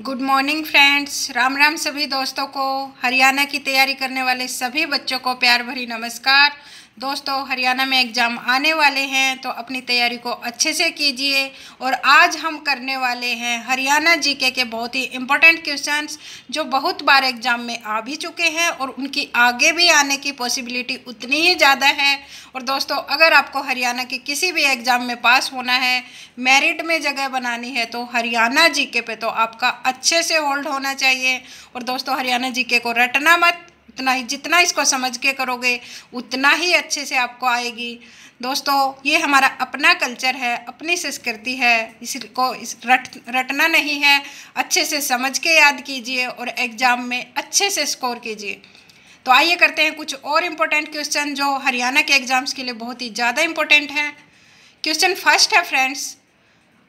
Good morning friends, Ram Ram सभी दोस्तों को। हरियाणा की तैयारी करने वाले सभी बच्चों को प्यार भरी नमस्कार। दोस्तों, हरियाणा में एग्ज़ाम आने वाले हैं तो अपनी तैयारी को अच्छे से कीजिए। और आज हम करने वाले हैं हरियाणा जीके के बहुत ही इम्पोर्टेंट क्वेश्चंस जो बहुत बार एग्ज़ाम में आ भी चुके हैं और उनकी आगे भी आने की पॉसिबिलिटी उतनी ही ज़्यादा है। और दोस्तों, अगर आपको हरियाणा के किसी भी एग्ज़ाम में पास होना है, मेरिट में जगह बनानी है, तो हरियाणा जीके पे तो आपका अच्छे से होल्ड होना चाहिए। और दोस्तों, हरियाणा जीके को रटना मत, उतना ही जितना इसको समझ के करोगे उतना ही अच्छे से आपको आएगी। दोस्तों, ये हमारा अपना कल्चर है, अपनी संस्कृति है, इसको रटना नहीं है, अच्छे से समझ के याद कीजिए और एग्ज़ाम में अच्छे से स्कोर कीजिए। तो आइए करते हैं कुछ और इम्पोर्टेंट क्वेश्चन जो हरियाणा के एग्ज़ाम्स के लिए बहुत ही ज़्यादा इम्पोर्टेंट हैं। क्वेश्चन फर्स्ट है फ्रेंड्स,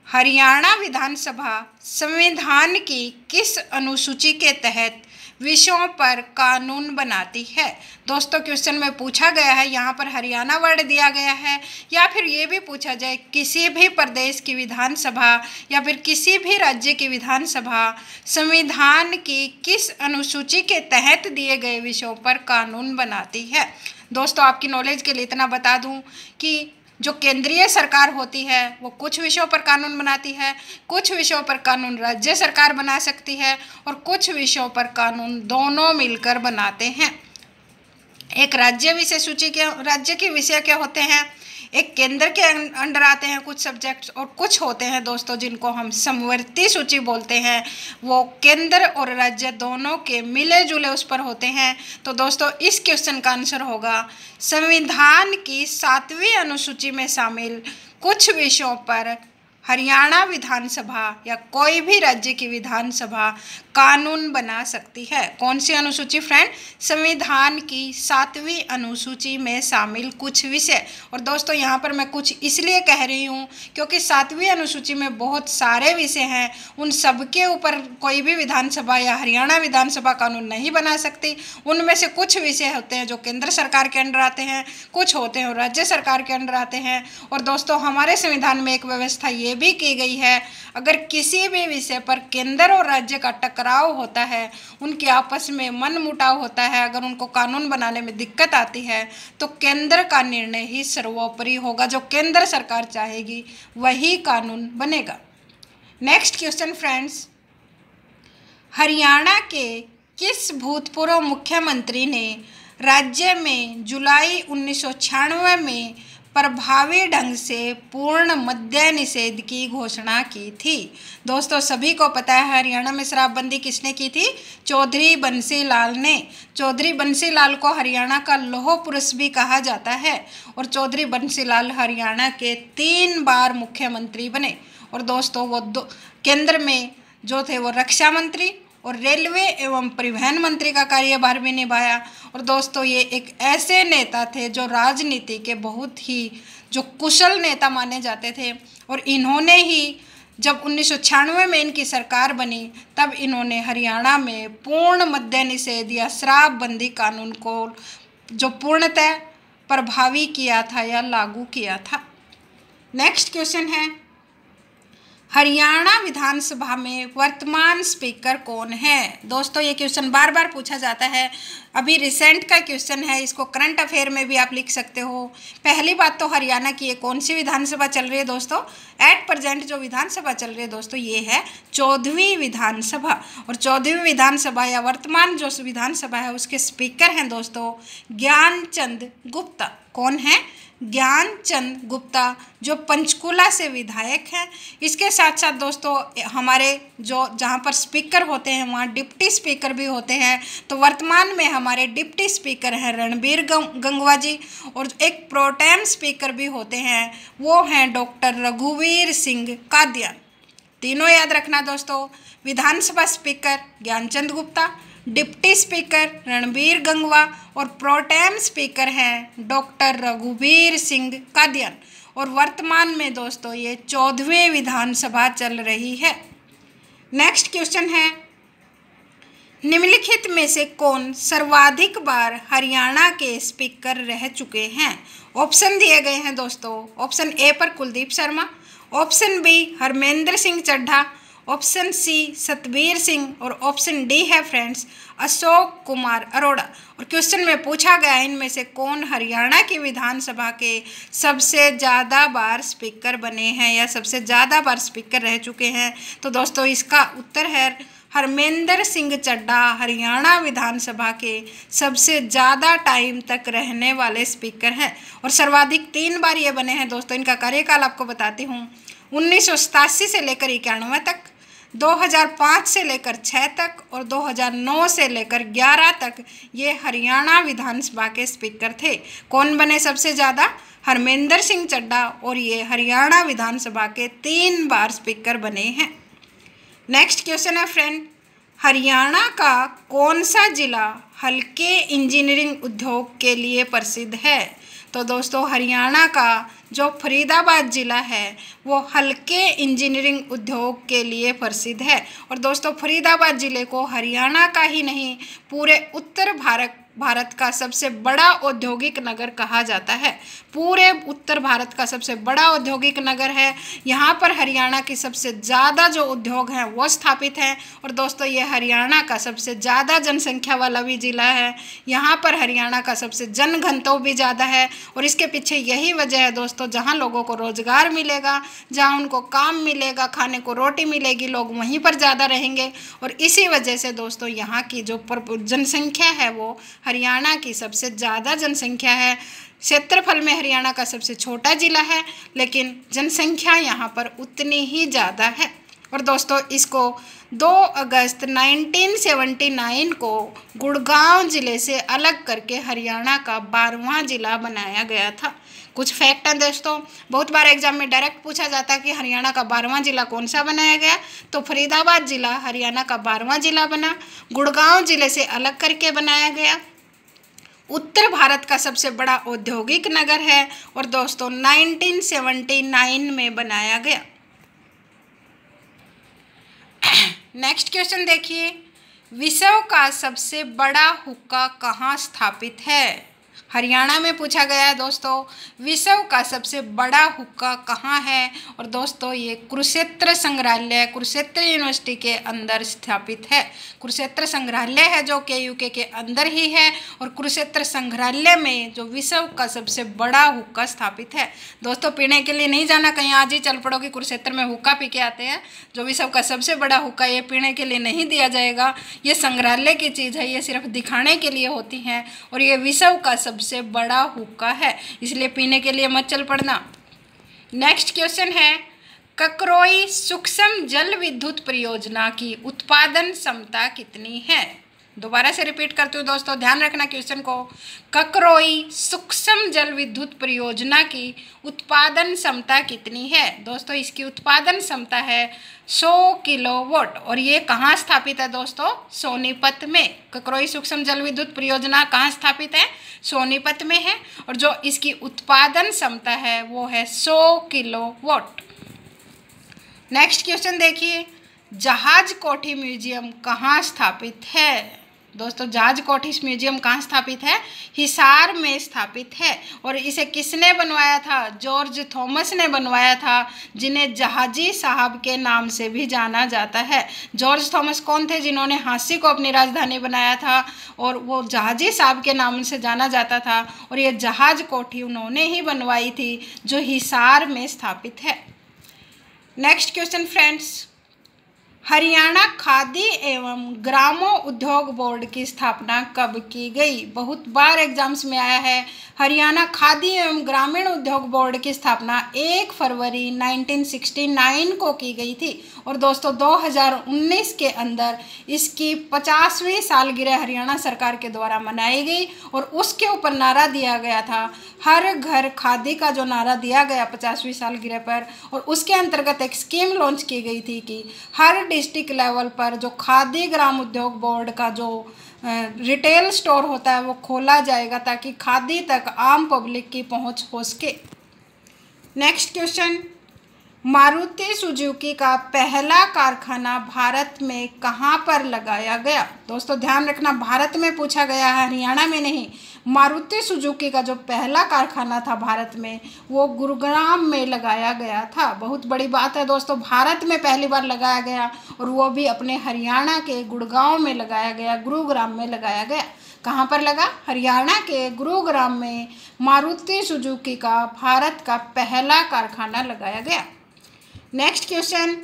हरियाणा विधानसभा संविधान की किस अनुसूची के तहत विषयों पर कानून बनाती है। दोस्तों, क्वेश्चन में पूछा गया है, यहाँ पर हरियाणा वर्ड दिया गया है, या फिर ये भी पूछा जाए किसी भी प्रदेश की विधानसभा या फिर किसी भी राज्य की विधानसभा संविधान की किस अनुसूची के तहत दिए गए विषयों पर कानून बनाती है। दोस्तों, आपकी नॉलेज के लिए इतना बता दूं कि जो केंद्रीय सरकार होती है वो कुछ विषयों पर कानून बनाती है, कुछ विषयों पर कानून राज्य सरकार बना सकती है और कुछ विषयों पर कानून दोनों मिलकर बनाते हैं। एक राज्य के विषय क्या होते हैं, एक केंद्र के अंडर आते हैं कुछ सब्जेक्ट्स, और कुछ होते हैं दोस्तों जिनको हम समवर्ती सूची बोलते हैं, वो केंद्र और राज्य दोनों के मिले जुले उस पर होते हैं। तो दोस्तों, इस क्वेश्चन का आंसर होगा संविधान की 7वीं अनुसूची में शामिल कुछ विषयों पर हरियाणा विधानसभा या कोई भी राज्य की विधानसभा कानून बना सकती है। कौन सी अनुसूची फ्रेंड? संविधान की 7वीं अनुसूची में शामिल कुछ विषय। और दोस्तों, यहाँ पर मैं कुछ इसलिए कह रही हूँ क्योंकि 7वीं अनुसूची में बहुत सारे विषय हैं, उन सब के ऊपर कोई भी विधानसभा या हरियाणा विधानसभा कानून नहीं बना सकती। उनमें से कुछ विषय होते हैं जो केंद्र सरकार के अंडर आते हैं, कुछ होते हैं राज्य सरकार के अंडर आते हैं। और दोस्तों, हमारे संविधान में एक व्यवस्था ये भी की गई है, अगर किसी भी विषय पर केंद्र और राज्य का टकराव होता है, उनके आपस में मनमुटाव होता है, अगर उनको कानून बनाने में दिक्कत आती है तो केंद्र का निर्णय ही सर्वोपरि होगा। जो केंद्र सरकार चाहेगी वही कानून बनेगा। नेक्स्ट क्वेश्चन फ्रेंड्स, हरियाणा के किस भूतपूर्व मुख्यमंत्री ने राज्य में जुलाई 1996 में प्रभावी ढंग से पूर्ण मद्य निषेध की घोषणा की थी। दोस्तों, सभी को पता है हरियाणा में शराबबंदी किसने की थी? चौधरी बंसी लाल ने। चौधरी बंसी लाल को हरियाणा का लौह पुरुष भी कहा जाता है और चौधरी बंसी लाल हरियाणा के 3 बार मुख्यमंत्री बने। और दोस्तों, वो केंद्र में जो थे वो रक्षा मंत्री और रेलवे एवं परिवहन मंत्री का कार्यभार भी निभाया। और दोस्तों, ये एक ऐसे नेता थे जो राजनीति के बहुत ही जो कुशल नेता माने जाते थे। और इन्होंने ही जब 1996 में इनकी सरकार बनी तब इन्होंने हरियाणा में पूर्ण मद्य निषेध या शराबबंदी कानून को जो पूर्णतः प्रभावी किया था या लागू किया था। नेक्स्ट क्वेश्चन है, हरियाणा विधानसभा में वर्तमान स्पीकर कौन है? दोस्तों, ये क्वेश्चन बार बार पूछा जाता है, अभी रिसेंट का क्वेश्चन है, इसको करंट अफेयर में भी आप लिख सकते हो। पहली बात तो हरियाणा की ये कौन सी विधानसभा चल रही है दोस्तों? एट प्रेजेंट जो विधानसभा चल रही है दोस्तों, ये है 14वीं विधानसभा। और 14वीं विधानसभा या वर्तमान जो विधानसभा है उसके स्पीकर हैं दोस्तों ज्ञानचंद गुप्ता। कौन है? ज्ञानचंद गुप्ता, जो पंचकूला से विधायक हैं। इसके साथ साथ दोस्तों, हमारे जो जहाँ पर स्पीकर होते हैं वहाँ डिप्टी स्पीकर भी होते हैं। तो वर्तमान में हमारे डिप्टी स्पीकर हैं रणबीर गंगवा जी, और एक प्रोटेम स्पीकर भी होते हैं, वो हैं डॉक्टर रघुवीर सिंह कादियान। तीनों याद रखना दोस्तों, विधानसभा speaker Gyanchand Gupta, deputy speaker Ranbir Gangwa और प्रोटेम स्पीकर हैं डॉक्टर रघुवीर सिंह कादियान। और वर्तमान में दोस्तों ये 14वीं विधानसभा चल रही है। नेक्स्ट क्वेश्चन है, निम्नलिखित में से कौन सर्वाधिक बार हरियाणा के स्पीकर रह चुके हैं? ऑप्शन दिए गए हैं दोस्तों। ऑप्शन ए पर Kuldeep Sharma, option B Harmendra Singh Chadha, option C Satbir Singh और ऑप्शन डी है फ्रेंड्स अशोक कुमार अरोड़ा। और क्वेश्चन में पूछा गया इनमें से कौन हरियाणा की विधानसभा के सबसे ज़्यादा बार स्पीकर बने हैं या सबसे ज़्यादा बार स्पीकर रह चुके हैं। तो दोस्तों इसका उत्तर है हरमेंद्र सिंह चड्ढा हरियाणा विधानसभा के सबसे ज़्यादा टाइम तक रहने वाले स्पीकर हैं और सर्वाधिक 3 बार ये बने हैं। दोस्तों इनका कार्यकाल आपको बताती हूँ। 1987 से लेकर 91 तक, 2005 से लेकर 6 तक और 2009 से लेकर 11 तक ये हरियाणा विधानसभा के स्पीकर थे। कौन बने सबसे ज़्यादा? हरमेंद्र सिंह चड्ढा और ये हरियाणा विधानसभा के 3 बार स्पीकर बने हैं। नेक्स्ट क्वेश्चन है फ्रेंड, हरियाणा का कौन सा जिला हल्के इंजीनियरिंग उद्योग के लिए प्रसिद्ध है? तो दोस्तों हरियाणा का जो फरीदाबाद जिला है वो हल्के इंजीनियरिंग उद्योग के लिए प्रसिद्ध है। और दोस्तों फरीदाबाद ज़िले को हरियाणा का ही नहीं पूरे उत्तर भारत का सबसे बड़ा औद्योगिक नगर कहा जाता है। पूरे उत्तर भारत का सबसे बड़ा औद्योगिक नगर है। यहाँ पर हरियाणा की सबसे ज़्यादा जो उद्योग हैं वो स्थापित हैं। और दोस्तों ये हरियाणा का सबसे ज़्यादा जनसंख्या वाला भी ज़िला है। यहाँ पर हरियाणा का सबसे जनघनत्व भी ज़्यादा है और इसके पीछे यही वजह है दोस्तों, जहाँ लोगों को रोज़गार मिलेगा, जहाँ उनको काम मिलेगा, खाने को रोटी मिलेगी, लोग वहीं पर ज़्यादा रहेंगे। और इसी वजह से दोस्तों यहाँ की जो जनसंख्या है वो हरियाणा की सबसे ज़्यादा जनसंख्या है। क्षेत्रफल में हरियाणा का सबसे छोटा जिला है लेकिन जनसंख्या यहाँ पर उतनी ही ज़्यादा है। और दोस्तों इसको 2 अगस्त 1979 को गुड़गांव ज़िले से अलग करके हरियाणा का 12वां ज़िला बनाया गया था। कुछ फैक्ट हैं दोस्तों, बहुत बार एग्जाम में डायरेक्ट पूछा जाता है कि हरियाणा का 12वां ज़िला कौन सा बनाया गया, तो फरीदाबाद ज़िला हरियाणा का 12वां ज़िला बना, गुड़गांव ज़िले से अलग करके बनाया गया। उत्तर भारत का सबसे बड़ा औद्योगिक नगर है और दोस्तों 1979 में बनाया गया। नेक्स्ट क्वेश्चन देखिए, विश्व का सबसे बड़ा हुक्का कहाँ स्थापित है? हरियाणा में पूछा गया है दोस्तों, विश्व का सबसे बड़ा हुक्का कहाँ है? और दोस्तों ये कुरुक्षेत्र संग्रहालय, कुरुक्षेत्र यूनिवर्सिटी के अंदर स्थापित है। कुरुक्षेत्र संग्रहालय है जो KUK के अंदर ही है और कुरुक्षेत्र संग्रहालय में जो विश्व का सबसे बड़ा हुक्का स्थापित है। दोस्तों पीने के लिए नहीं जाना कहीं, आज ही चल पड़ो कि कुरुक्षेत्र में हुक्का पी के आते हैं। जो विश्व का सबसे बड़ा हुक्का ये पीने के लिए नहीं दिया जाएगा, ये संग्रहालय की चीज़ है, ये सिर्फ दिखाने के लिए होती हैं और ये विश्व का सबसे बड़ा हुक्का है, इसलिए पीने के लिए मत चल पड़ना। नेक्स्ट क्वेश्चन है, ककरोई सूक्ष्म जल विद्युत परियोजना की उत्पादन क्षमता कितनी है? दोबारा से रिपीट करती हूँ दोस्तों, ध्यान रखना क्वेश्चन को। ककरोई सूक्ष्म जल विद्युत परियोजना की उत्पादन क्षमता कितनी है? दोस्तों इसकी उत्पादन क्षमता है 100 किलोवाट और ये कहाँ स्थापित है दोस्तों? सोनीपत में। ककरोई सूक्ष्म जल विद्युत परियोजना कहाँ स्थापित है? सोनीपत में है और जो इसकी उत्पादन क्षमता है वो है 100 किलोवाट। नेक्स्ट क्वेश्चन देखिए, जहाज कोठी म्यूजियम कहाँ स्थापित है? दोस्तों जहाज कोठी म्यूजियम कहाँ स्थापित है? हिसार में स्थापित है और इसे किसने बनवाया था? जॉर्ज थॉमस ने बनवाया था, जिन्हें जहाजी साहब के नाम से भी जाना जाता है। जॉर्ज थॉमस कौन थे? जिन्होंने झांसी को अपनी राजधानी बनाया था और वो जहाजी साहब के नाम से जाना जाता था और ये जहाज कोठी उन्होंने ही बनवाई थी जो हिसार में स्थापित है। Next question friends, Haryana khadi एवं ग्रामो उद्योग बोर्ड की स्थापना कब की गई? बहुत बार एग्जाम्स में आया है। हरियाणा खादी एवं ग्रामीण उद्योग बोर्ड की स्थापना 1 फरवरी 1969 को की गई थी और दोस्तों 2019 के अंदर इसकी 50वीं सालगिरह हरियाणा सरकार के द्वारा मनाई गई और उसके ऊपर नारा दिया गया था हर घर खादी का, जो नारा दिया गया 50वीं सालगिरह पर। और उसके अंतर्गत एक स्कीम लॉन्च की गई थी कि हर डिस्ट्रिक्ट लेवल पर जो खादी ग्राम उद्योग बोर्ड का जो रिटेल स्टोर होता है वो खोला जाएगा ताकि खादी तक आम पब्लिक की पहुंच हो सके। नेक्स्ट क्वेश्चन, मारुति सुजुकी का पहला कारखाना भारत में कहाँ पर लगाया गया? दोस्तों ध्यान रखना, भारत में पूछा गया है, हरियाणा में नहीं। मारुति सुजुकी का जो पहला कारखाना था भारत में, वो गुरुग्राम में लगाया गया था। बहुत बड़ी बात है दोस्तों, भारत में पहली बार लगाया गया और वो भी अपने हरियाणा के गुड़गांव में लगाया गया, गुरुग्राम में लगाया गया। कहाँ पर लगा? हरियाणा के गुरुग्राम में मारुति सुजुकी का भारत का पहला कारखाना लगाया गया। नेक्स्ट क्वेश्चन,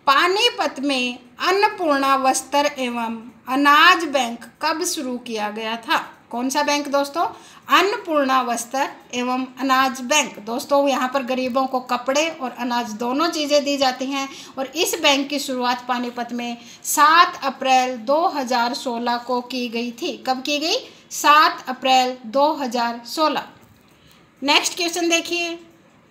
पानीपत में अन्नपूर्णा वस्त्र एवं अनाज बैंक कब शुरू किया गया था? कौन सा बैंक दोस्तों? अन्नपूर्णा वस्त्र एवं अनाज बैंक। दोस्तों यहाँ पर गरीबों को कपड़े और अनाज दोनों चीज़ें दी जाती हैं और इस बैंक की शुरुआत पानीपत में 7 अप्रैल 2016 को की गई थी। कब की गई? 7 अप्रैल 2016। नेक्स्ट क्वेश्चन देखिए,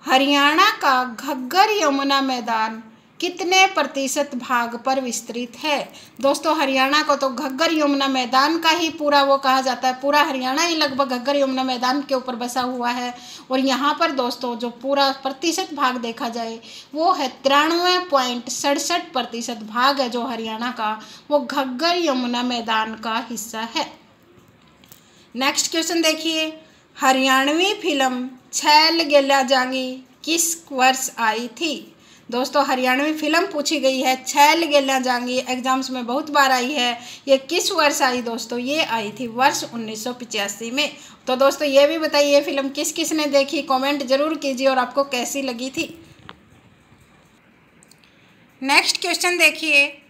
हरियाणा का घग्गर यमुना मैदान कितने प्रतिशत भाग पर विस्तृत है? दोस्तों हरियाणा को तो घग्गर यमुना मैदान का ही पूरा वो कहा जाता है, पूरा हरियाणा ही लगभग घग्गर यमुना मैदान के ऊपर बसा हुआ है। और यहाँ पर दोस्तों जो पूरा प्रतिशत भाग देखा जाए वो है 93.67% भाग है जो हरियाणा का, वो घग्गर यमुना मैदान का हिस्सा है। नेक्स्ट क्वेश्चन देखिए, हरियाणवी फिल्म छैल गेला जांगी किस वर्ष आई थी? दोस्तों हरियाणवी फिल्म पूछी गई है, छैल गेला जांगी, एग्जाम्स में बहुत बार आई है। ये किस वर्ष आई दोस्तों? ये आई थी वर्ष 1985 में। तो दोस्तों ये भी बताइए ये फिल्म किस किस ने देखी, कमेंट जरूर कीजिए और आपको कैसी लगी थी। नेक्स्ट क्वेश्चन देखिए,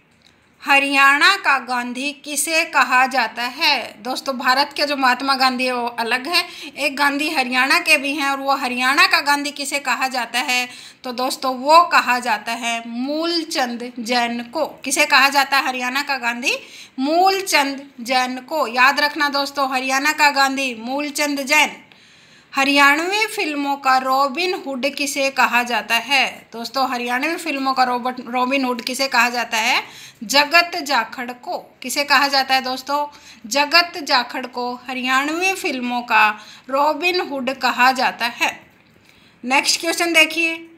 हरियाणा का गांधी किसे कहा जाता है? दोस्तों भारत के जो महात्मा गांधी है वो अलग है, एक गांधी हरियाणा के भी हैं और वो हरियाणा का गांधी किसे कहा जाता है? तो दोस्तों वो कहा जाता है मूलचंद जैन को। किसे कहा जाता है हरियाणा का गांधी? मूलचंद जैन को। याद रखना दोस्तों, हरियाणा का गांधी मूलचंद जैन। हरियाणवी फिल्मों का रॉबिन हुड किसे कहा जाता है? दोस्तों हरियाणवी फिल्मों का रॉबिन हुड किसे कहा जाता है? जगत जाखड़ को। किसे कहा जाता है दोस्तों? जगत जाखड़ को हरियाणवी फिल्मों का रॉबिन हुड कहा जाता है। नेक्स्ट क्वेश्चन देखिए,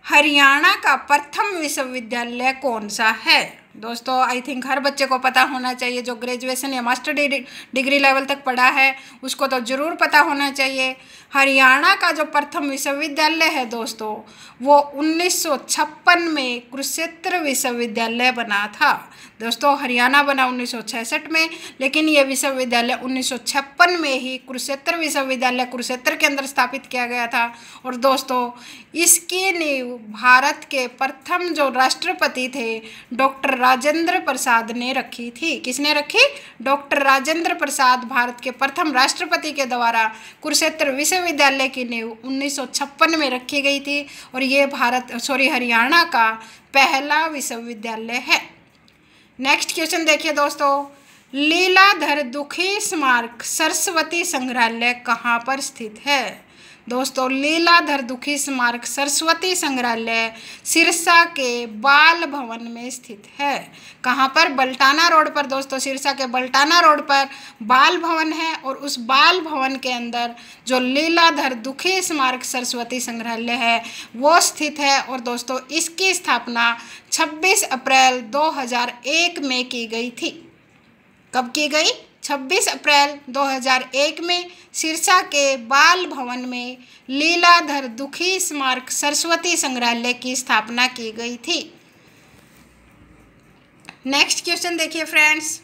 हरियाणा का प्रथम विश्वविद्यालय कौन सा है? दोस्तों आई थिंक हर बच्चे को पता होना चाहिए, जो ग्रेजुएशन या मास्टर डिग्री लेवल तक पढ़ा है उसको तो ज़रूर पता होना चाहिए। हरियाणा का जो प्रथम विश्वविद्यालय है दोस्तों वो 1956 में कुरुक्षेत्र विश्वविद्यालय बना था। दोस्तों हरियाणा बना 1966 में, लेकिन ये विश्वविद्यालय 1956 में ही कुरुक्षेत्र विश्वविद्यालय कुरुक्षेत्र के अंदर स्थापित किया गया था। और दोस्तों इसकी नींव भारत के प्रथम जो राष्ट्रपति थे डॉक्टर राजेंद्र प्रसाद ने रखी थी। किसने रखी? डॉक्टर राजेंद्र प्रसाद भारत के प्रथम राष्ट्रपति के द्वारा कुरुक्षेत्र विश्वविद्यालय की नींव 1956 में रखी गई थी और ये हरियाणा का पहला विश्वविद्यालय है। नेक्स्ट क्वेश्चन देखिए दोस्तों, लीलाधर दुखी स्मारक सरस्वती संग्रहालय कहाँ पर स्थित है? दोस्तों लीलाधर दुखी स्मारक सरस्वती संग्रहालय सिरसा के बाल भवन में स्थित है। कहाँ पर? बल्टाना रोड पर दोस्तों, सिरसा के बल्टाना रोड पर बाल भवन है और उस बाल भवन के अंदर जो लीलाधर दुखी स्मारक सरस्वती संग्रहालय है वो स्थित है। और दोस्तों इसकी स्थापना 26 अप्रैल 2001 में की गई थी। कब की गई? 26 अप्रैल 2001 में सिरसा के बाल भवन में लीलाधर दुखी स्मारक सरस्वती संग्रहालय की स्थापना की गई थी। नेक्स्ट क्वेश्चन देखिए फ्रेंड्स,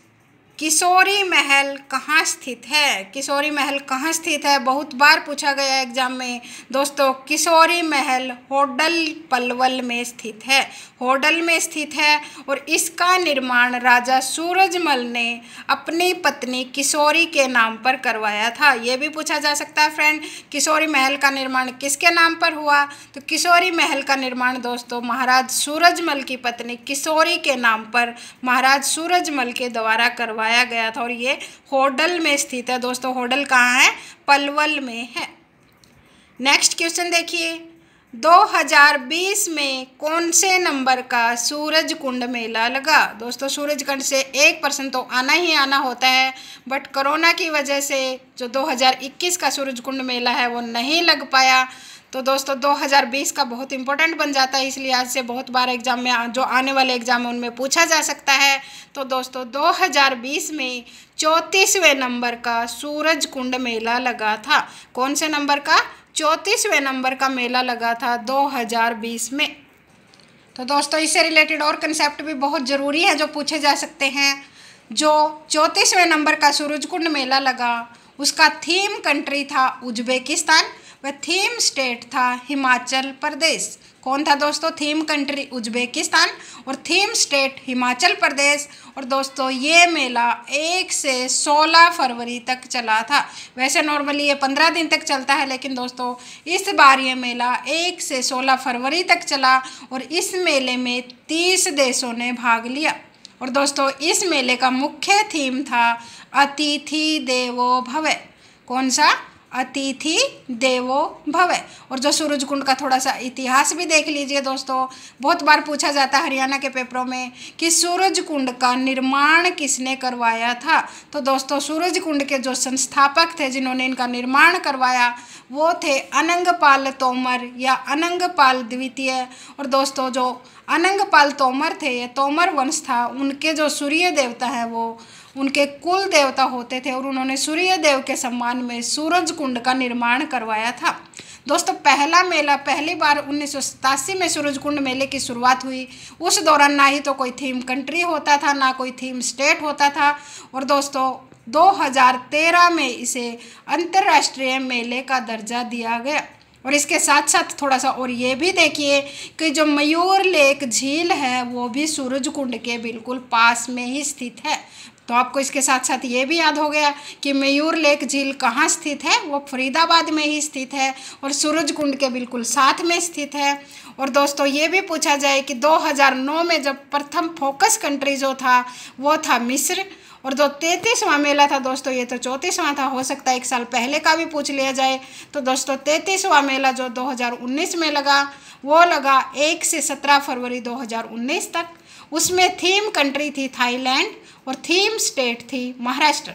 किशोरी महल कहाँ स्थित है? किशोरी महल कहाँ स्थित है? बहुत बार पूछा गया एग्जाम में दोस्तों। किशोरी महल होडल पलवल में स्थित है, होडल में स्थित है और इसका निर्माण राजा सूरजमल ने अपनी पत्नी किशोरी के नाम पर करवाया था। ये भी पूछा जा सकता है फ्रेंड, किशोरी महल का निर्माण किसके नाम पर हुआ? तो किशोरी महल का निर्माण दोस्तों महाराज सूरजमल की पत्नी किशोरी के नाम पर महाराज सूरजमल के द्वारा करवाया गया था और ये होडल में स्थित है दोस्तों। होडल कहाँ है? पलवल में है। नेक्स्ट क्वेश्चन देखिए, 2020 में कौन से नंबर का सूरज कुंड मेला लगा? दोस्तों सूरज कुंड से 1% तो आना ही आना होता है, बट कोरोना की वजह से जो 2021 का सूरज कुंड मेला है वो नहीं लग पाया। तो दोस्तों 2020 का बहुत इंपॉर्टेंट बन जाता है, इसलिए आज से बहुत बार एग्जाम में जो आने वाले एग्जाम है उनमें पूछा जा सकता है। तो दोस्तों 2020 में 34वें नंबर का सूरज कुंड मेला लगा था। कौन से नंबर का? 34वें नंबर का मेला लगा था 2020 में। तो दोस्तों इससे रिलेटेड और कंसेप्ट भी बहुत ज़रूरी है जो पूछे जा सकते हैं। जो 34वें नंबर का सूरज कुंड मेला लगा उसका थीम कंट्री था उज्बेकिस्तान व थीम स्टेट था हिमाचल प्रदेश। कौन था दोस्तों? थीम कंट्री उज्बेकिस्तान और थीम स्टेट हिमाचल प्रदेश। और दोस्तों ये मेला 1 से 16 फरवरी तक चला था। वैसे नॉर्मली ये 15 दिन तक चलता है, लेकिन दोस्तों इस बार ये मेला 1 से 16 फरवरी तक चला और इस मेले में 30 देशों ने भाग लिया। और दोस्तों इस मेले का मुख्य थीम था अतिथि देवो भव। कौन सा? अतिथि देवो भव। और जो सूरज कुंड का थोड़ा सा इतिहास भी देख लीजिए दोस्तों। बहुत बार पूछा जाता है हरियाणा के पेपरों में कि सूरज कुंड का निर्माण किसने करवाया था। तो दोस्तों सूरज कुंड के जो संस्थापक थे जिन्होंने इनका निर्माण करवाया वो थे अनंगपाल तोमर या अनंगपाल द्वितीय। और दोस्तों जो अनंगपाल तोमर थे, ये तोमर वंश था, उनके जो सूर्य देवता हैं वो उनके कुल देवता होते थे और उन्होंने सूर्य देव के सम्मान में सूरज कुंड का निर्माण करवाया था। दोस्तों पहला मेला पहली बार 1987 में सूरज कुंड मेले की शुरुआत हुई। उस दौरान ना ही तो कोई थीम कंट्री होता था ना कोई थीम स्टेट होता था। और दोस्तों 2013 में इसे अंतर्राष्ट्रीय मेले का दर्जा दिया गया। और इसके साथ साथ थोड़ा सा और ये भी देखिए कि जो मयूर लेक झील है वो भी सूरज कुंड के बिल्कुल पास में ही स्थित है। तो आपको इसके साथ साथ ये भी याद हो गया कि मयूर लेक झील कहाँ स्थित है? वो फरीदाबाद में ही स्थित है और सूरज कुंड के बिल्कुल साथ में स्थित है। और दोस्तों ये भी पूछा जाए कि 2009 में जब प्रथम फोकस कंट्री जो था वो था मिस्र। और जो 33वां मेला था दोस्तों, ये तो 34वां था, हो सकता है एक साल पहले का भी पूछ लिया जाए। तो दोस्तों 33वां मेला जो 2019 में लगा वो लगा 1 से 17 फरवरी 2019 तक। उसमें थीम कंट्री थी थाईलैंड और थीम स्टेट थी महाराष्ट्र।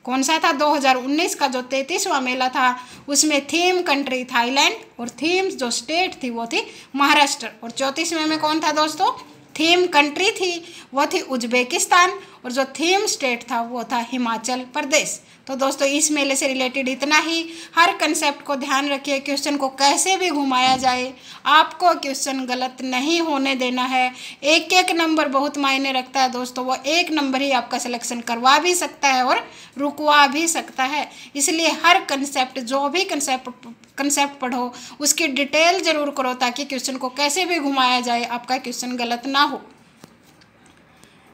कौन सा था? 2019 का जो 33वां मेला था उसमें थीम कंट्री थाईलैंड और थीम जो स्टेट थी वो थी महाराष्ट्र। और 34वें में कौन था दोस्तों? थीम कंट्री थी वो थी उज्बेकिस्तान और जो थीम स्टेट था वो था हिमाचल प्रदेश। तो दोस्तों इस मेले से रिलेटेड इतना ही। हर कंसेप्ट को ध्यान रखिए, क्वेश्चन को कैसे भी घुमाया जाए आपको क्वेश्चन गलत नहीं होने देना है। एक एक नंबर बहुत मायने रखता है दोस्तों, वो एक नंबर ही आपका सिलेक्शन करवा भी सकता है और रुकवा भी सकता है। इसलिए हर कंसेप्ट जो भी कंसेप्ट पढ़ो उसकी डिटेल जरूर करो ताकि क्वेश्चन को कैसे भी घुमाया जाए आपका क्वेश्चन गलत ना हो।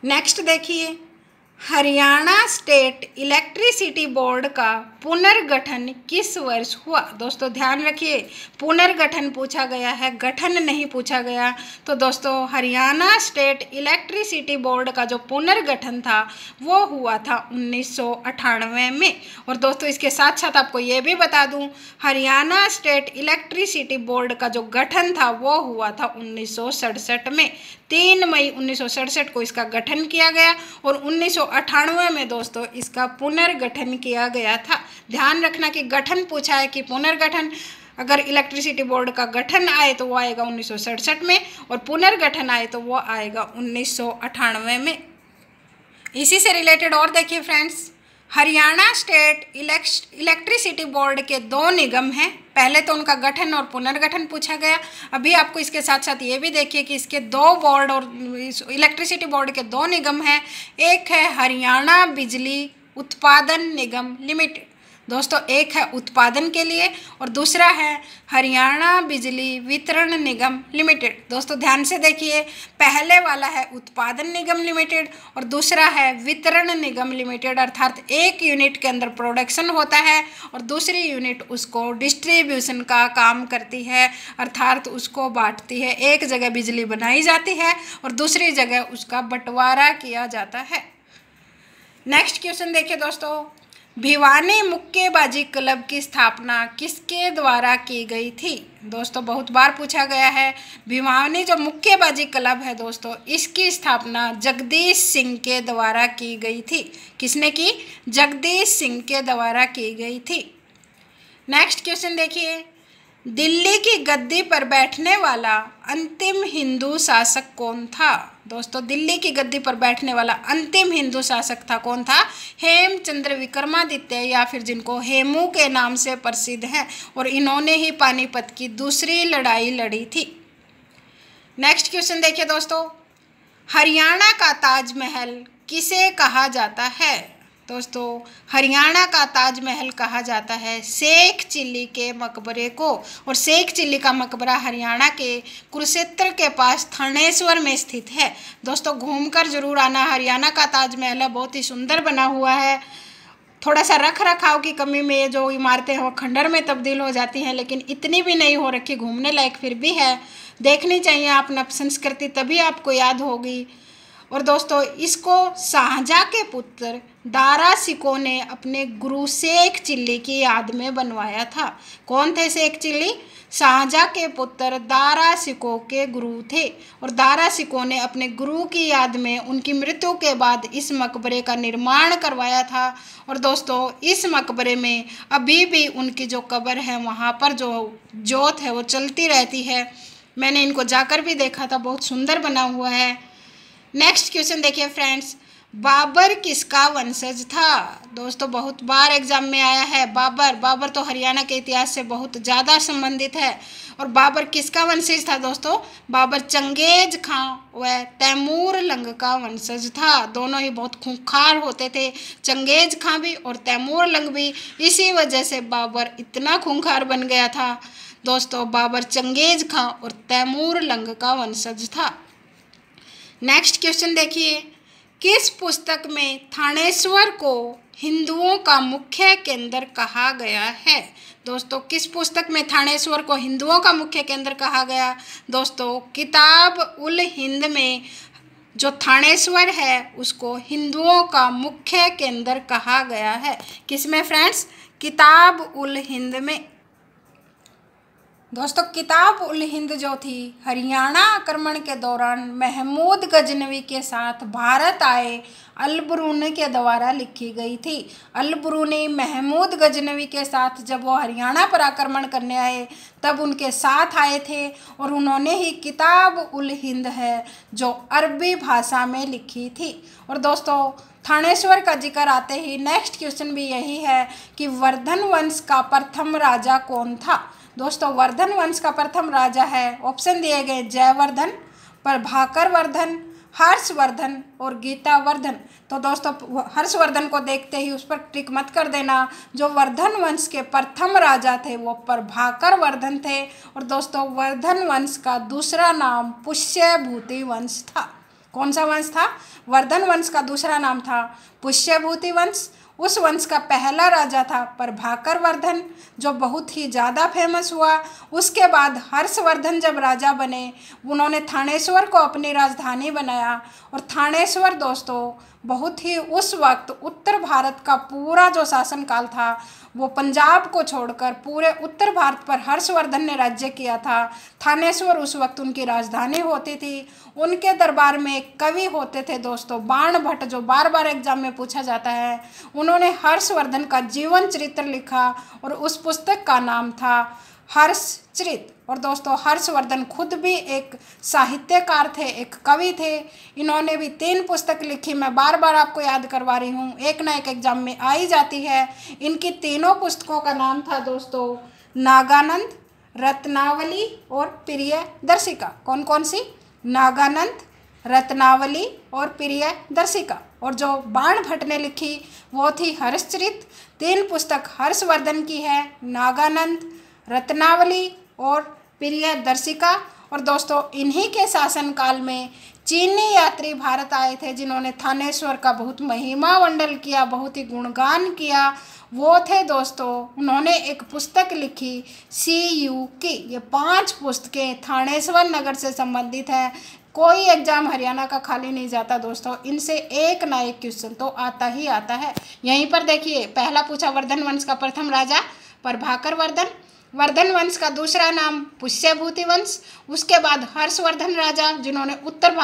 नेक्स्ट देखिए, हरियाणा स्टेट इलेक्ट्रिसिटी बोर्ड का पुनर्गठन किस वर्ष हुआ? दोस्तों ध्यान रखिए, पुनर्गठन पूछा गया है, गठन नहीं पूछा गया। तो दोस्तों हरियाणा स्टेट इलेक्ट्रिसिटी बोर्ड का जो पुनर्गठन था वो हुआ था 1998 में। और दोस्तों इसके साथ साथ आपको ये भी बता दूं, हरियाणा स्टेट इलेक्ट्रिसिटी बोर्ड का जो गठन था वो हुआ था 1967 में। 3 मई 1967 को इसका गठन किया गया और 1998 में दोस्तों इसका पुनर्गठन किया गया था। ध्यान रखना कि गठन पूछा है कि पुनर्गठन। अगर इलेक्ट्रिसिटी बोर्ड का गठन आए तो वो आएगा 1967 में और पुनर्गठन आए तो वो आएगा 1998 में। इसी से रिलेटेड और देखिए friends, Haryana state electricity board के 2 निगम हैं। पहले तो उनका गठन और पुनर्गठन पूछा गया। अभी आपको इसके साथ साथ ये भी देखिए कि इसके 2 बोर्ड और इलेक्ट्रिसिटी बोर्ड के 2 निगम हैं। एक है हरियाणा बिजली उत्पादन निगम लिमिटेड। दोस्तों एक है उत्पादन के लिए और दूसरा है हरियाणा बिजली वितरण निगम लिमिटेड। दोस्तों ध्यान से देखिए, पहले वाला है उत्पादन निगम लिमिटेड और दूसरा है वितरण निगम लिमिटेड। अर्थात एक यूनिट के अंदर प्रोडक्शन होता है और दूसरी यूनिट उसको डिस्ट्रीब्यूशन का काम करती है, अर्थात उसको बांटती है। एक जगह बिजली बनाई जाती है और दूसरी जगह उसका बंटवारा किया जाता है। नेक्स्ट क्वेश्चन देखिए दोस्तों, भिवानी मुक्केबाजी क्लब की स्थापना किसके द्वारा की गई थी? दोस्तों बहुत बार पूछा गया है। भिवानी जो मुक्केबाजी क्लब है दोस्तों, इसकी स्थापना जगदीश सिंह के द्वारा की गई थी। किसने की? जगदीश सिंह के द्वारा की गई थी। नेक्स्ट क्वेश्चन देखिए, दिल्ली की गद्दी पर बैठने वाला अंतिम हिंदू शासक कौन था? दोस्तों, दिल्ली की गद्दी पर बैठने वाला अंतिम हिंदू शासक था कौन था? हेमचंद्र विक्रमादित्य, या फिर जिनको हेमू के नाम से प्रसिद्ध हैं, और इन्होंने ही पानीपत की दूसरी लड़ाई लड़ी थी। नेक्स्ट क्वेश्चन देखिए दोस्तों, हरियाणा का ताजमहल किसे कहा जाता है? दोस्तों, हरियाणा का ताजमहल कहा जाता है शेख चिल्ली के मकबरे को, और शेख चिल्ली का मकबरा हरियाणा के कुरुक्षेत्र के पास थानेश्वर में स्थित है। दोस्तों, घूमकर जरूर आना। हरियाणा का ताजमहल है, बहुत ही सुंदर बना हुआ है। थोड़ा सा रख रखाव की कमी में ये जो इमारतें हैं वो खंडर में तब्दील हो जाती हैं, लेकिन इतनी भी नहीं हो रखी, घूमने लायक फिर भी है, देखनी चाहिए अपना संस्कृति, तभी आपको याद होगी। और दोस्तों, इसको शाहजहाँ के पुत्र दारा सिकों ने अपने गुरु शेख चिल्ली की याद में बनवाया था। कौन थे शेख चिल्ली? शाहजहाँ के पुत्र दारा सिकों के गुरु थे, और दारा सिकों ने अपने गुरु की याद में उनकी मृत्यु के बाद इस मकबरे का निर्माण करवाया था। और दोस्तों, इस मकबरे में अभी भी उनकी जो कब्र है वहाँ पर जो जोत है वो चलती रहती है। मैंने इनको जाकर भी देखा था, बहुत सुंदर बना हुआ है। नेक्स्ट क्वेश्चन देखिए फ्रेंड्स, बाबर किसका वंशज था? दोस्तों, बहुत बार एग्जाम में आया है बाबर तो हरियाणा के इतिहास से बहुत ज़्यादा संबंधित है। और बाबर किसका वंशज था? दोस्तों, बाबर चंगेज खां व तैमूर लंग का वंशज था। दोनों ही बहुत खूंखार होते थे, चंगेज खां भी और तैमूर लंग भी। इसी वजह से बाबर इतना खूंखार बन गया था। दोस्तों, बाबर चंगेज खां और तैमूर लंग का वंशज था। नेक्स्ट क्वेश्चन देखिए, किस पुस्तक में थानेश्वर को हिंदुओं का मुख्य केंद्र कहा गया है? दोस्तों, किस पुस्तक में थानेश्वर को हिंदुओं का मुख्य केंद्र कहा गया? दोस्तों, किताब उल हिंद में जो थानेश्वर है उसको हिंदुओं का मुख्य केंद्र कहा गया है। किसमें फ्रेंड्स? किताब उल हिंद में। दोस्तों, किताब उल हिंद जो थी हरियाणा आक्रमण के दौरान महमूद गजनवी के साथ भारत आए अल-बरूनी के द्वारा लिखी गई थी। अल-बरूनी महमूद गजनवी के साथ जब वो हरियाणा पर आक्रमण करने आए तब उनके साथ आए थे, और उन्होंने ही किताब उल हिंद है जो अरबी भाषा में लिखी थी। और दोस्तों, थानेश्वर का जिक्र आते ही नेक्स्ट क्वेश्चन भी यही है कि वर्धन वंश का प्रथम राजा कौन था? दोस्तों, वर्धन वंश का प्रथम राजा है, ऑप्शन दिए गए जयवर्धन, प्रभाकर वर्धन, हर्षवर्धन और गीतावर्धन। तो दोस्तों, हर्षवर्धन को देखते ही उस पर टिक मत कर देना। जो वर्धन वंश के प्रथम राजा थे वो प्रभाकर वर्धन थे। और दोस्तों, वर्धन वंश का दूसरा नाम पुष्यभूति वंश था। कौन सा वंश था? वर्धन वंश का दूसरा नाम था पुष्यभूति वंश। उस वंश का पहला राजा था प्रभाकर वर्धन, जो बहुत ही ज़्यादा फेमस हुआ। उसके बाद हर्षवर्धन जब राजा बने, उन्होंने थानेश्वर को अपनी राजधानी बनाया। और थानेश्वर दोस्तों, बहुत ही उस वक्त उत्तर भारत का पूरा जो शासनकाल था वो पंजाब को छोड़कर पूरे उत्तर भारत पर हर्षवर्धन ने राज्य किया था। थानेश्वर उस वक्त उनकी राजधानी होती थी। उनके दरबार में एक कवि होते थे दोस्तों, बाण भट्ट, जो बार बार एग्जाम में पूछा जाता है। उन्होंने हर्षवर्धन का जीवन चरित्र लिखा और उस पुस्तक का नाम था हर्षचरित। और दोस्तों, हर्षवर्धन खुद भी एक साहित्यकार थे, एक कवि थे। इन्होंने भी 3 पुस्तक लिखी, मैं बार बार आपको याद करवा रही हूँ, एक ना एक एग्जाम में आ ही जाती है। इनकी तीनों पुस्तकों का नाम था दोस्तों नागानंद, रत्नावली और प्रियदर्शिका। कौन कौन सी? नागानंद, रत्नावली और प्रियदर्शिका। और जो बाण भट्ट ने लिखी वो थी हर्षचरित। 3 पुस्तक हर्षवर्धन की है, नागानंद, रत्नावली और प्रियदर्शिका। और दोस्तों, इन्हीं के शासनकाल में चीनी यात्री भारत आए थे जिन्होंने थानेश्वर का बहुत महिमा मंडल किया, बहुत ही गुणगान किया। वो थे दोस्तों, उन्होंने एक पुस्तक लिखी CU की। ये 5 पुस्तकें थानेश्वर नगर से संबंधित हैं। कोई एग्जाम हरियाणा का खाली नहीं जाता दोस्तों, इनसे एक ना एक क्वेश्चन तो आता ही आता है। यहीं पर देखिए, पहला पूछा वर्धन वंश का प्रथम राजा प्रभाकर वर्धन, वर्धन वंश का दूसरा नाम पुष्यभूति वंश। उसके बाद हर्षवर्धन राजा, जिन्होंने उत्तर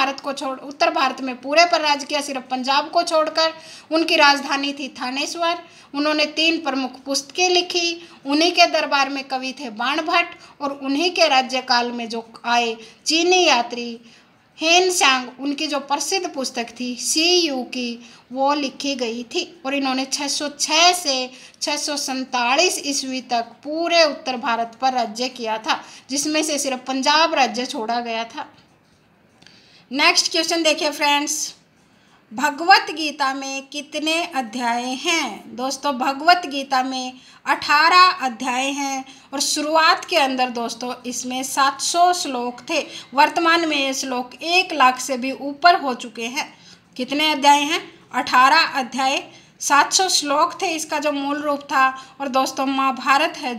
भारत में पूरे पर राज किया, सिर्फ पंजाब को छोड़कर। उनकी राजधानी थी थानेश्वर। उन्होंने 3 प्रमुख पुस्तकें लिखी। उन्हीं के दरबार में कवि थे बाणभट्ट, और उन्हीं के राज्यकाल में जो आए चीनी यात्री हेन सांग, उनकी जो प्रसिद्ध पुस्तक थी सी यू की, वो लिखी गई थी। और इन्होंने 606 से 647 ईस्वी तक पूरे उत्तर भारत पर राज्य किया था, जिसमें से सिर्फ पंजाब राज्य छोड़ा गया था। नेक्स्ट क्वेश्चन देखिए फ्रेंड्स, भगवत गीता में कितने अध्याय हैं? दोस्तों भगवत गीता में 18 अध्याय हैं, और शुरुआत के अंदर दोस्तों इसमें 700 श्लोक थे। वर्तमान में ये श्लोक 1 लाख से भी ऊपर हो चुके हैं। कितने अध्याय हैं? 18 अध्याय, 700 श्लोक थे इसका जो मूल रूप था। और दोस्तों महाभारत है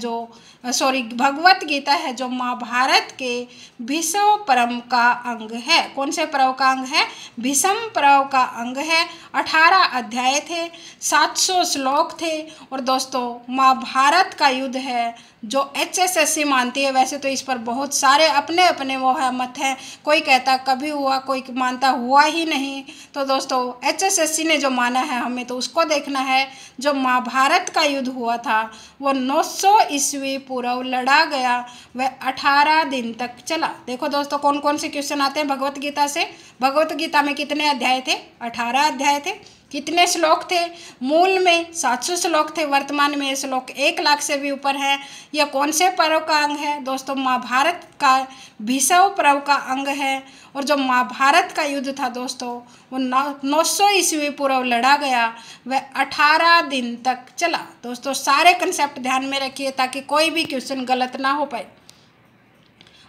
भगवत गीता है जो महाभारत के भीष्म पर्व का अंग है। कौन से पर्व का अंग है? भीष्म पर्व का अंग है। 18 अध्याय थे, 700 श्लोक थे। और दोस्तों महाभारत का युद्ध है जो HSSC मानती है। वैसे तो इस पर बहुत सारे अपने अपने वो है मत हैं, कोई कहता कभी हुआ, कोई मानता हुआ ही नहीं। तो दोस्तों HSSC ने जो माना है हमें तो उसको देखना है। जो महाभारत का युद्ध हुआ था वो 900 ईस्वी पूर्व लड़ा गया, वह 18 दिन तक चला। देखो दोस्तों कौन कौन से क्वेश्चन आते हैं भगवत गीता से। भगवत गीता में कितने अध्याय थे? 18 अध्याय थे। कितने श्लोक थे? मूल में 700 श्लोक थे, वर्तमान में ये श्लोक 1 लाख से भी ऊपर है। यह कौन से पर्व का अंग है? दोस्तों महाभारत का भीष्म पर्व का अंग है। और जो महाभारत का युद्ध था दोस्तों वो 900 ईस्वी पूर्व लड़ा गया, वह 18 दिन तक चला। दोस्तों सारे कंसेप्ट ध्यान में रखिए ताकि कोई भी क्वेश्चन गलत ना हो पाए।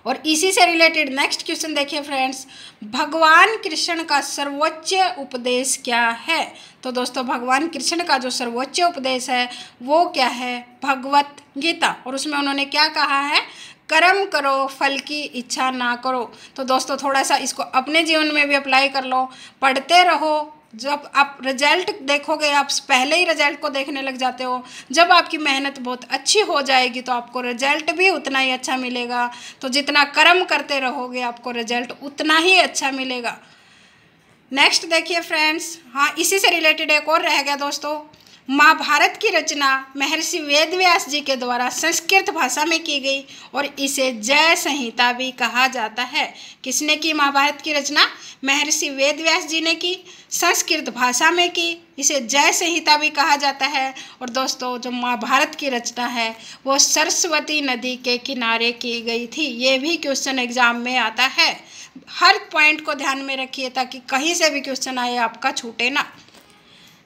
और इसी से रिलेटेड नेक्स्ट क्वेश्चन देखिए फ्रेंड्स, भगवान कृष्ण का सर्वोच्च उपदेश क्या है? तो दोस्तों भगवान कृष्ण का जो सर्वोच्च उपदेश है वो क्या है? भगवत गीता। और उसमें उन्होंने क्या कहा है? कर्म करो, फल की इच्छा ना करो। तो दोस्तों थोड़ा सा इसको अपने जीवन में भी अप्लाई कर लो, पढ़ते रहो। जब आप रिजल्ट देखोगे, आप पहले ही रिजल्ट को देखने लग जाते हो। जब आपकी मेहनत बहुत अच्छी हो जाएगी तो आपको रिजल्ट भी उतना ही अच्छा मिलेगा। तो जितना कर्म करते रहोगे आपको रिजल्ट उतना ही अच्छा मिलेगा। नेक्स्ट देखिए फ्रेंड्स, हाँ इसी से रिलेटेड एक और रह गया दोस्तों, महाभारत की रचना महर्षि वेदव्यास जी के द्वारा संस्कृत भाषा में की गई और इसे जय संहिता भी कहा जाता है। किसने की महाभारत की रचना? महर्षि वेदव्यास जी ने की, संस्कृत भाषा में की, इसे जय संहिता भी कहा जाता है। और दोस्तों जो महाभारत की रचना है वो सरस्वती नदी के किनारे की गई थी। ये भी क्वेश्चन एग्जाम में आता है। हर पॉइंट को ध्यान में रखिए ताकि कहीं से भी क्वेश्चन आए आपका छूटे ना।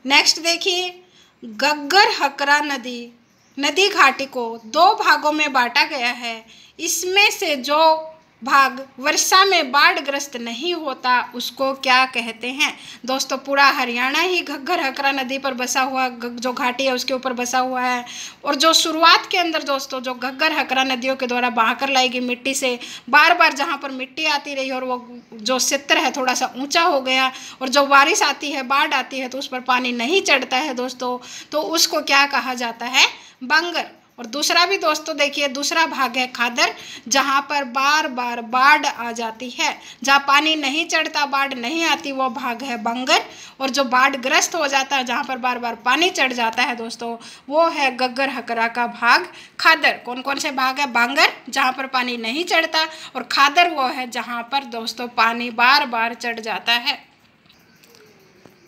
नेक्स्ट देखिए, गग्गर हकरा नदी घाटी को 2 भागों में बांटा गया है। इसमें से जो भाग वर्षा में बाढ़ग्रस्त नहीं होता उसको क्या कहते हैं? दोस्तों पूरा हरियाणा ही घग्गर हकरा नदी पर बसा हुआ, जो घाटी है उसके ऊपर बसा हुआ है। और जो शुरुआत के अंदर दोस्तों जो घग्गर हकरा नदियों के द्वारा बहाकर लाई गई मिट्टी से बार बार जहाँ पर मिट्टी आती रही और वो जो क्षेत्र है थोड़ा सा ऊंचा हो गया, और जो बारिश आती है, बाढ़ आती है तो उस पर पानी नहीं चढ़ता है दोस्तों, तो उसको क्या कहा जाता है? बंगर। और दूसरा भी दोस्तों देखिए, दूसरा भाग है खादर, जहाँ पर बार बार बाढ़ आ जाती है, जहाँ पानी नहीं चढ़ता, बाढ़ नहीं आती, वो भाग है बंगर। और जो बाढ़ग्रस्त हो जाता है, जहाँ पर बार बार पानी चढ़ जाता है दोस्तों, वो है गग्गर हकरा का भाग खादर। कौन कौन से भाग है? बांगर जहाँ पर पानी नहीं चढ़ता, और खादर वो है जहाँ पर दोस्तों पानी बार बार चढ़ जाता है।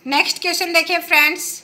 नेक्स्ट क्वेश्चन देखिए फ्रेंड्स,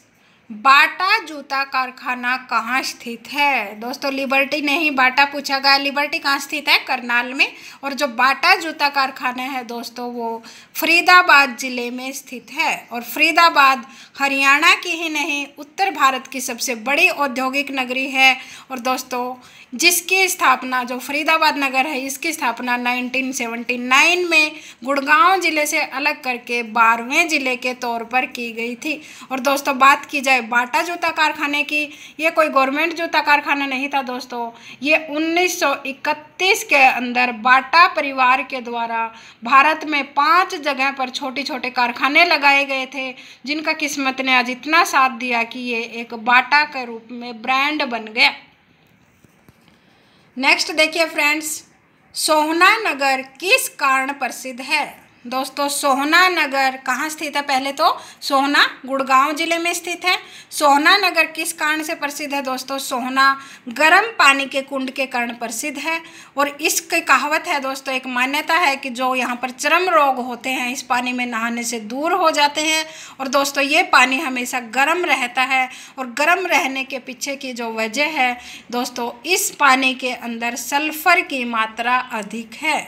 बाटा जूता कारखाना कहाँ स्थित है? दोस्तों लिबर्टी नहीं, बाटा पूछा गया। लिबर्टी कहाँ स्थित है? करनाल में। और जो बाटा जूता कारखाना है दोस्तों वो फरीदाबाद ज़िले में स्थित है। और फरीदाबाद हरियाणा की ही नहीं उत्तर भारत की सबसे बड़ी औद्योगिक नगरी है। और दोस्तों जिसकी स्थापना, जो फरीदाबाद नगर है, इसकी स्थापना 1979 में गुड़गांव ज़िले से अलग करके 12वें ज़िले के तौर पर की गई थी। और दोस्तों बात की जाए बाटा जूता कारखाने की, ये कोई गवर्नमेंट जूता कारखाना नहीं था दोस्तों। ये 1931 के अंदर बाटा परिवार के द्वारा भारत में 5 जगह पर छोटे छोटे कारखाने लगाए गए थे, जिनका किस्मत ने आज इतना साथ दिया कि ये एक बाटा के रूप में ब्रांड बन गया। नेक्स्ट देखिए फ्रेंड्स, सोहना नगर किस कारण प्रसिद्ध है। दोस्तों सोहना नगर कहाँ स्थित है, पहले तो सोहना गुड़गांव जिले में स्थित है। सोहना नगर किस कारण से प्रसिद्ध है दोस्तों, सोहना गर्म पानी के कुंड के कारण प्रसिद्ध है। और इसकी कहावत है दोस्तों, एक मान्यता है कि जो यहाँ पर चर्म रोग होते हैं इस पानी में नहाने से दूर हो जाते हैं। और दोस्तों ये पानी हमेशा गर्म रहता है, और गर्म रहने के पीछे की जो वजह है दोस्तों, इस पानी के अंदर सल्फर की मात्रा अधिक है।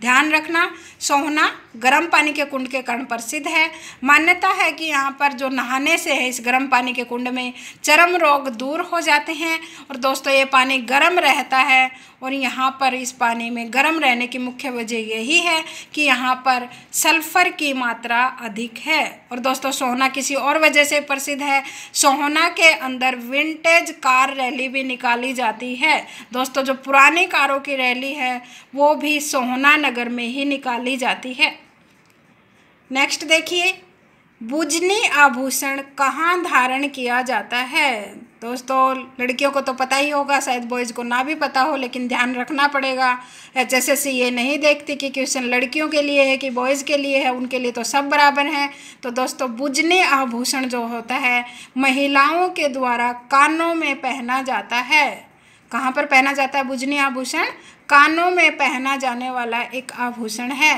ध्यान रखना, सोहना गर्म पानी के कुंड के कारण प्रसिद्ध है। मान्यता है कि यहाँ पर जो नहाने से है इस गर्म पानी के कुंड में चर्म रोग दूर हो जाते हैं। और दोस्तों ये पानी गर्म रहता है, और यहाँ पर इस पानी में गर्म रहने की मुख्य वजह यही है कि यहाँ पर सल्फर की मात्रा अधिक है। और दोस्तों सोहना किसी और वजह से प्रसिद्ध है, सोहना के अंदर विंटेज कार रैली भी निकाली जाती है। दोस्तों जो पुरानी कारों की रैली है वो भी सोहना नगर में ही निकाली जाती है। नेक्स्ट देखिए, बुजनी आभूषण कहाँ धारण किया जाता है। दोस्तों लड़कियों को तो पता ही होगा, शायद बॉयज़ को ना भी पता हो, लेकिन ध्यान रखना पड़ेगा। HSSC ये नहीं देखती कि क्वेश्चन लड़कियों के लिए है कि बॉयज़ के लिए है, उनके लिए तो सब बराबर हैं। तो दोस्तों बुजनी आभूषण जो होता है महिलाओं के द्वारा कानों में पहना जाता है। कहाँ पर पहना जाता है बुजनी आभूषण, कानों में पहना जाने वाला एक आभूषण है।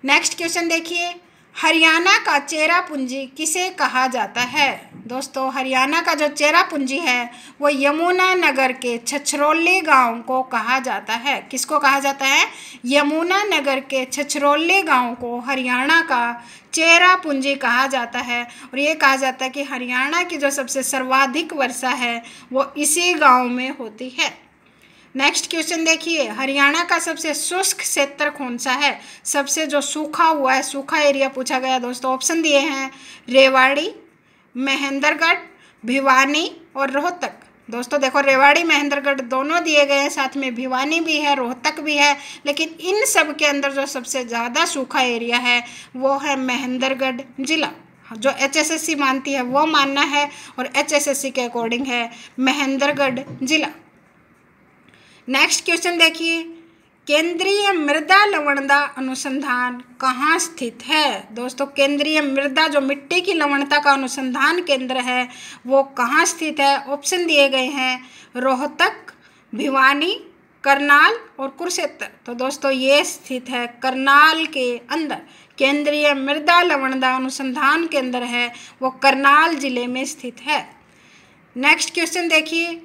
नेक्स्ट क्वेश्चन देखिए, हरियाणा का चेरापूंजी किसे कहा जाता है। दोस्तों हरियाणा का जो चेरापूंजी है वो यमुना नगर के छछरौली गांव को कहा जाता है। किसको कहा जाता है, यमुना नगर के छछरौली गांव को हरियाणा का चेरापूंजी कहा जाता है। और ये कहा जाता है कि हरियाणा की जो सबसे सर्वाधिक वर्षा है वो इसी गांव में होती है। नेक्स्ट क्वेश्चन देखिए, हरियाणा का सबसे शुष्क क्षेत्र कौन सा है। सबसे जो सूखा हुआ है, सूखा एरिया पूछा गया दोस्तों। ऑप्शन दिए हैं रेवाड़ी, महेंद्रगढ़, भिवानी और रोहतक। दोस्तों देखो रेवाड़ी महेंद्रगढ़ दोनों दिए गए हैं, साथ में भिवानी भी है, रोहतक भी है, लेकिन इन सब के अंदर जो सबसे ज़्यादा सूखा एरिया है वो है महेंद्रगढ़ जिला। जो HSSC मानती है वो मानना है, और HSSC के अकॉर्डिंग है महेंद्रगढ़ जिला। नेक्स्ट क्वेश्चन देखिए, केंद्रीय मृदा लवणता अनुसंधान कहाँ स्थित है। दोस्तों केंद्रीय मृदा जो मिट्टी की लवणता का अनुसंधान केंद्र है वो कहाँ स्थित है। ऑप्शन दिए गए हैं रोहतक, भिवानी, करनाल और कुरुक्षेत्र। तो दोस्तों ये स्थित है करनाल के अंदर। केंद्रीय मृदा लवणता अनुसंधान केंद्र है वो करनाल जिले में स्थित है। नेक्स्ट क्वेश्चन देखिए,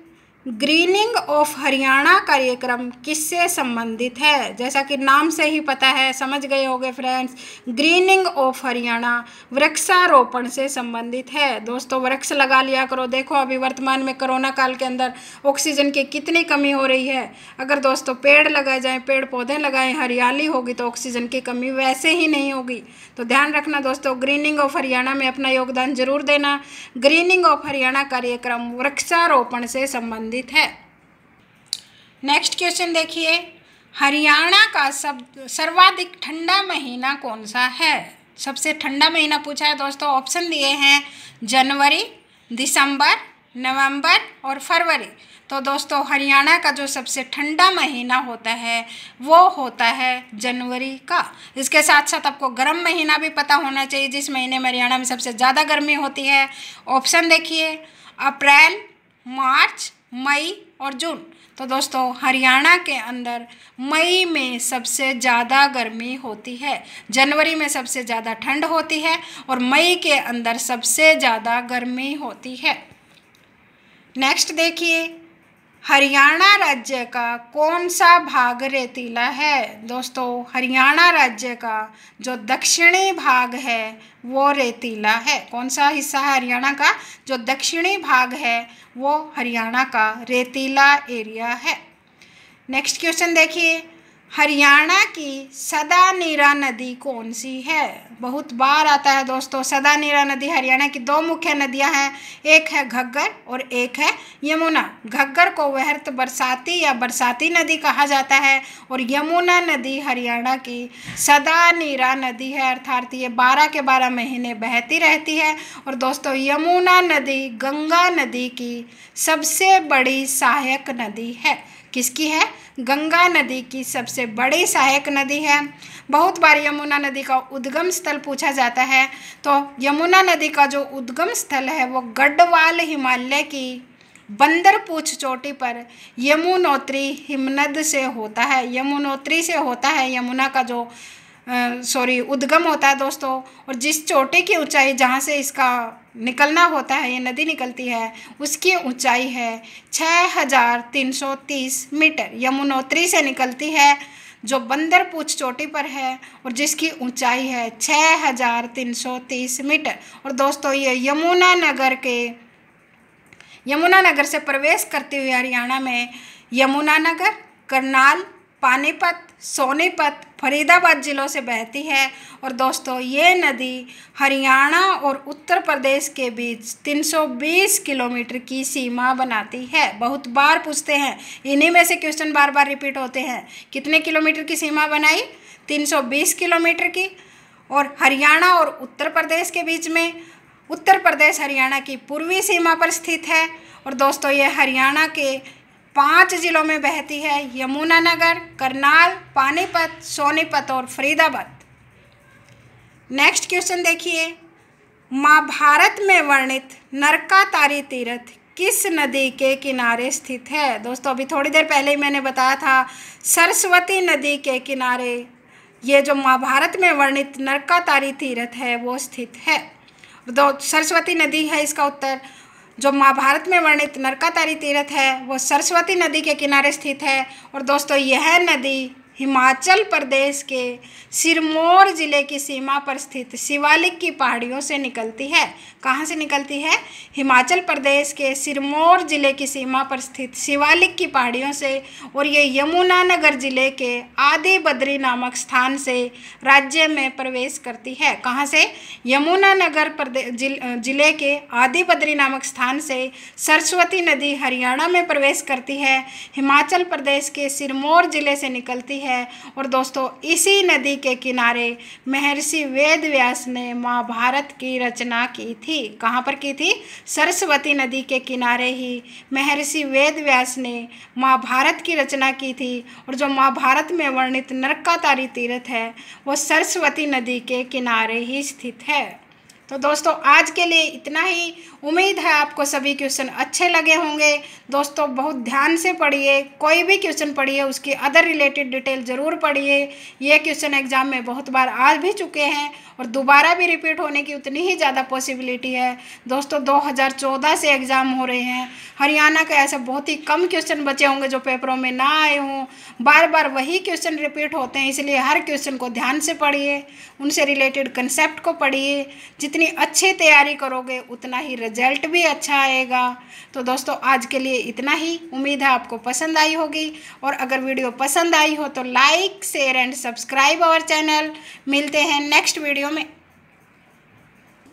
ग्रीनिंग ऑफ हरियाणा कार्यक्रम किससे संबंधित है। जैसा कि नाम से ही पता है, समझ गए होंगे फ्रेंड्स, ग्रीनिंग ऑफ हरियाणा वृक्षारोपण से संबंधित है। दोस्तों वृक्ष लगा लिया करो। देखो अभी वर्तमान में कोरोना काल के अंदर ऑक्सीजन की कितनी कमी हो रही है। अगर दोस्तों पेड़ लगाए जाएं, पेड़ पौधे लगाएं, हरियाली होगी तो ऑक्सीजन की कमी वैसे ही नहीं होगी। तो ध्यान रखना दोस्तों, ग्रीनिंग ऑफ हरियाणा में अपना योगदान जरूर देना। ग्रीनिंग ऑफ हरियाणा कार्यक्रम वृक्षारोपण से संबंधित है। नेक्स्ट क्वेश्चन देखिए, हरियाणा का सर्वाधिक ठंडा महीना कौन सा है। सबसे ठंडा महीना पूछा है दोस्तों। ऑप्शन दिए हैं जनवरी, दिसंबर, नवंबर और फरवरी। तो दोस्तों हरियाणा का जो सबसे ठंडा महीना होता है वो होता है जनवरी का। इसके साथ साथ आपको गर्म महीना भी पता होना चाहिए, जिस महीने में हरियाणा में सबसे ज़्यादा गर्मी होती है। ऑप्शन देखिए अप्रैल, मार्च, मई और जून। तो दोस्तों हरियाणा के अंदर मई में सबसे ज़्यादा गर्मी होती है, जनवरी में सबसे ज़्यादा ठंड होती है और मई के अंदर सबसे ज़्यादा गर्मी होती है। नेक्स्ट देखिए, हरियाणा राज्य का कौन सा भाग रेतीला है। दोस्तों हरियाणा राज्य का जो दक्षिणी भाग है वो रेतीला है। कौन सा हिस्सा है हरियाणा का, जो दक्षिणी भाग है वो हरियाणा का रेतीला एरिया है। नेक्स्ट क्वेश्चन देखिए, हरियाणा की सदा नीरा नदी कौन सी है। बहुत बार आता है दोस्तों, सदा नीरा नदी हरियाणा की दो मुख्य नदियां हैं, एक है घग्गर और एक है यमुना। घग्गर को वहर्त बरसाती या बरसाती नदी कहा जाता है और यमुना नदी हरियाणा की सदा नीरा नदी है, अर्थात ये 12 के 12 महीने बहती रहती है। और दोस्तों यमुना नदी गंगा नदी की सबसे बड़ी सहायक नदी है। किसकी है? गंगा नदी की सबसे बड़ी सहायक नदी है। बहुत बार यमुना नदी का उद्गम स्थल पूछा जाता है, तो यमुना नदी का जो उद्गम स्थल है वो गढ़वाल हिमालय की बंदरपूछ चोटी पर यमुनोत्री हिमनद से होता है। यमुनोत्री से होता है यमुना का जो उद्गम होता है दोस्तों। और जिस चोटी की ऊंचाई जहाँ से इसका निकलना होता है, ये नदी निकलती है, उसकी ऊंचाई है 6330 मीटर। यमुनोत्री से निकलती है जो बंदरपूछ चोटी पर है और जिसकी ऊंचाई है 6330 मीटर। और दोस्तों ये यमुना नगर से प्रवेश करते हुए हरियाणा में यमुना नगर, करनाल, पानीपत, सोनीपत, फरीदाबाद जिलों से बहती है। और दोस्तों ये नदी हरियाणा और उत्तर प्रदेश के बीच 320 किलोमीटर की सीमा बनाती है। बहुत बार पूछते हैं, इन्हीं में से क्वेश्चन बार बार रिपीट होते हैं। कितने किलोमीटर की सीमा बनाई? 320 किलोमीटर की। और हरियाणा और उत्तर प्रदेश के बीच में उत्तर प्रदेश हरियाणा की पूर्वी सीमा पर स्थित है। और दोस्तों ये हरियाणा के 5 जिलों में बहती है, यमुनानगर, करनाल, पानीपत, सोनीपत और फरीदाबाद। नेक्स्ट क्वेश्चन देखिए, महाभारत में वर्णित नरकातारी तीर्थ किस नदी के किनारे स्थित है? दोस्तों अभी थोड़ी देर पहले ही मैंने बताया था, सरस्वती नदी के किनारे ये जो महाभारत में वर्णित नरकातारी तीर्थ है वो स्थित है। सरस्वती नदी है इसका उत्तर। जो महाभारत में वर्णित नरकातारी तीर्थ है वो सरस्वती नदी के किनारे स्थित है। और दोस्तों यह नदी हिमाचल प्रदेश के सिरमौर जिले की सीमा पर स्थित शिवालिक की पहाड़ियों से निकलती है। कहाँ से निकलती है? हिमाचल प्रदेश के सिरमौर जिले की सीमा पर स्थित शिवालिक की पहाड़ियों से। और ये यमुनानगर जिले के आदि बद्री नामक स्थान से राज्य में प्रवेश करती है। कहाँ से? यमुनानगर जिले के आदि बद्री नामक स्थान से सरस्वती नदी हरियाणा में प्रवेश करती है, हिमाचल प्रदेश के सिरमौर जिले से निकलती है। और दोस्तों इसी नदी के किनारे महर्षि वेदव्यास ने महाभारत की रचना की थी। कहाँ पर की थी? सरस्वती नदी के किनारे ही महर्षि वेदव्यास ने महाभारत की रचना की थी। और जो महाभारत में वर्णित नरकातारी तीर्थ है वो सरस्वती नदी के किनारे ही स्थित है। तो दोस्तों आज के लिए इतना ही। उम्मीद है आपको सभी क्वेश्चन अच्छे लगे होंगे। दोस्तों बहुत ध्यान से पढ़िए, कोई भी क्वेश्चन पढ़िए उसकी अदर रिलेटेड डिटेल ज़रूर पढ़िए। ये क्वेश्चन एग्जाम में बहुत बार आ भी चुके हैं और दोबारा भी रिपीट होने की उतनी ही ज़्यादा पॉसिबिलिटी है। दोस्तों 2014 से एग्ज़ाम हो रहे हैं। हरियाणा के ऐसे बहुत ही कम क्वेश्चन बचे होंगे जो पेपरों में ना आए हों। बार बार वही क्वेश्चन रिपीट होते हैं, इसलिए हर क्वेश्चन को ध्यान से पढ़िए, उनसे रिलेटेड कंसेप्ट को पढ़िए। जितनी अच्छी तैयारी करोगे उतना ही रिजल्ट भी अच्छा आएगा। तो दोस्तों आज के लिए इतना ही। उम्मीद है आपको पसंद आई होगी। और अगर वीडियो पसंद आई हो तो like, share and subscribe our channel. मिलते हैं नेक्स्ट वीडियो में।